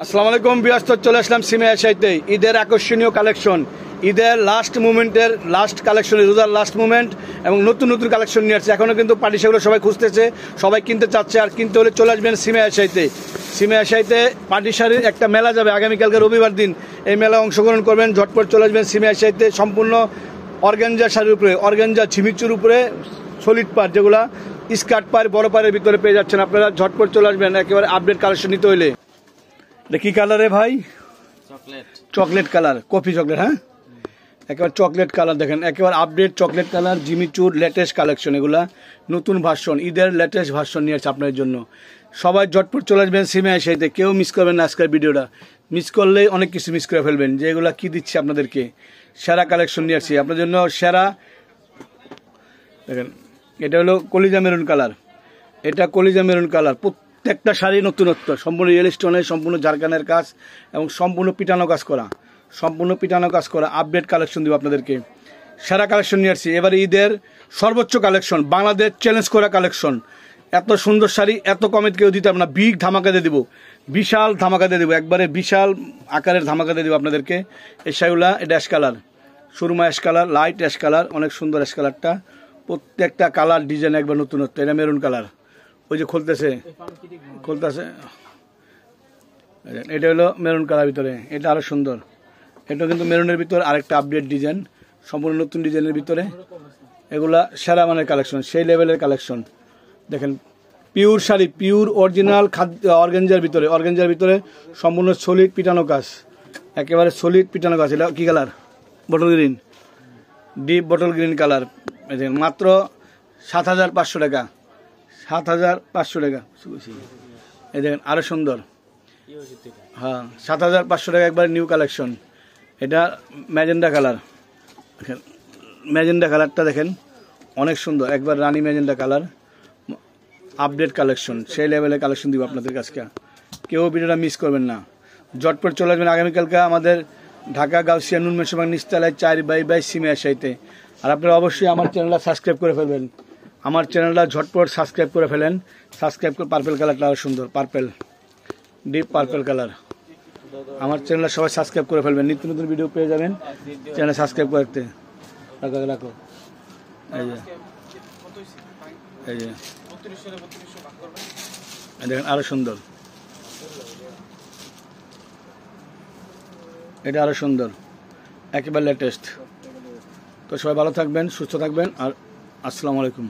আসসালামু আলাইকুম বিয়াস, তো চলে আসলাম সিমে এশিয়াতে ঈদের আকর্ষণীয় কালেকশন, ঈদের লাস্ট মুভমেন্টের লাস্ট কালেকশন, রোজার লাস্ট মুভমেন্ট এবং নতুন নতুন কালেকশন নিয়ে আসছে। এখনও কিন্তু পার্টি সেগুলো সবাই খুঁজতেছে, সবাই কিনতে চাচ্ছে, আর কিনতে হলে চলে আসবেন সিমে এশিয়াতে। সিমে এশিয়াতে পার্টি শাড়ির একটা মেলা যাবে আগামীকালকে রবিবার দিন, এই মেলা অংশগ্রহণ করবেন, ঝটপট চলে আসবেন সিমে এশিয়াতে। সম্পূর্ণ অর্গানজা শাড়ির উপরে, অর্গানজা ঝিমিচুর উপরে সলিড পার, যেগুলা স্কার্ট পার বড় পারের ভিতরে পেয়ে যাচ্ছেন আপনারা। ঝটপট চলে আসবেন একেবারে আপডেট কালেকশন নিতে হইলে। এটা কি কালারে ভাই? Chocolate colour, coffee chocolate. হ্যাঁ, একেবারে চকলেট কালার দেখেন, একেবারে আপডেট চকলেট কালার, জিমিচুর লেটেস্ট কালেকশন, এগুলা নতুন ভার্সন, ঈদের লেটেস্ট ভার্সন নিয়ে আসছে আপনার জন্য। সবাই ঝটপট চলে আসবেন সিমে এশিয়াতে, কেউ মিস করবেন না আজকের ভিডিওটা। মিস করলে অনেক কিছু মিস করে ফেলবেন, যে এগুলা কি দিচ্ছে আপনাদেরকে, সেরা কালেকশন নিয়ে আসছি আপনার জন্য, সেরা। দেখেন, এটা হলো কলিজা মেরুন কালার, এটা কলিজা মেরুন কালার। প্রত্যেকটা শাড়ি নতুনত্ব, সম্পূর্ণ রিয়েল স্টোনের, সম্পূর্ণ জারকানের কাজ এবং সম্পূর্ণ পিটানো কাজ করা, সম্পূর্ণ পিটানো কাজ করা আপডেট কালেকশন দিব আপনাদেরকে। সেরা কালেকশন নিয়ে আসছি এবার ঈদের সর্বোচ্চ কালেকশন, বাংলাদেশ চ্যালেঞ্জ করা কালেকশন। এত সুন্দর শাড়ি এত কমে কেউ দিতে পারবে না, বিগ ধামাকা দিয়ে দিব, বিশাল ধামাকা দিয়ে দেবো, একবারে বিশাল আকারের ধামাকা দিয়ে দেবো আপনাদেরকে। এই শাড়িগুলা এটা ash colour, Surma ash colour, light ash colour, অনেক সুন্দর অ্যাশ কালারটা। প্রত্যেকটা কালার ডিজাইন একবার নতুনত্ব। এটা মেরুন কালার, ওই যে খুলতেছে, এটা হলো মেরুন কালার ভিতরে, এটা আরো সুন্দর। এটা কিন্তু মেরুনের ভিতরে আরেকটা আপডেট ডিজাইন, সম্পূর্ণ নতুন ডিজাইনের ভিতরে। এগুলা সেরা মানের কালেকশন, সেই লেভেলের কালেকশন। দেখেন, পিওর শাড়ি, পিওর অরিজিনাল খাদ্য, অর্গানজার ভিতরে, অর্গানজার ভিতরে সম্পূর্ণ সলিড পিটানো কাজ, একেবারে সলিড পিটানো কাজ। এটা কি colour? Bottle green, deep bottle green colour. মাত্র 7,500 টাকা, 7,500 টাকা। এই দেখেন আরো সুন্দর, হ্যাঁ 7,500 টাকা, একবার নিউ কালেকশন। এটা ম্যাজেন্ডা কালার, দেখেন ম্যাজেন্ডা কালারটা দেখেন অনেক সুন্দর, একবার রানী ম্যাজেন্ডা কালার, আপডেট কালেকশন, সেই লেভেলের কালেকশন দিব আপনাদের কাছে। কেউ ভিডিওটা মিস করবেন না, ঝটপট চলে আসবেন আগামীকালকে আমাদের ঢাকা গাউসিয়া নুন মেশবাগ নিচতলায় 4/2 সিমে এশিয়াতে। আর আপনারা অবশ্যই আমার চ্যানেলটা সাবস্ক্রাইব করে ফেলবেন, আমার চ্যানেলটা ঝটপট সাবস্ক্রাইব করে ফেলেন। সাবস্ক্রাইব করে, পার্পেল কালারটা আরো সুন্দর, পার্পেল, ডিপ পার্পেল কালার। আমার চ্যানেলটা সবাই সাবস্ক্রাইব করে ফেলবেন, নিত্য নতুন ভিডিও পেয়ে যাবেন। চ্যানেল সাবস্ক্রাইব করতে রাখো। এই যে, এই যে দেখেন আরো সুন্দর, এটা আরো সুন্দর, একেবারে লেটেস্ট। তো সবাই ভালো থাকবেন, সুস্থ থাকবেন, আর আসসালামু আলাইকুম।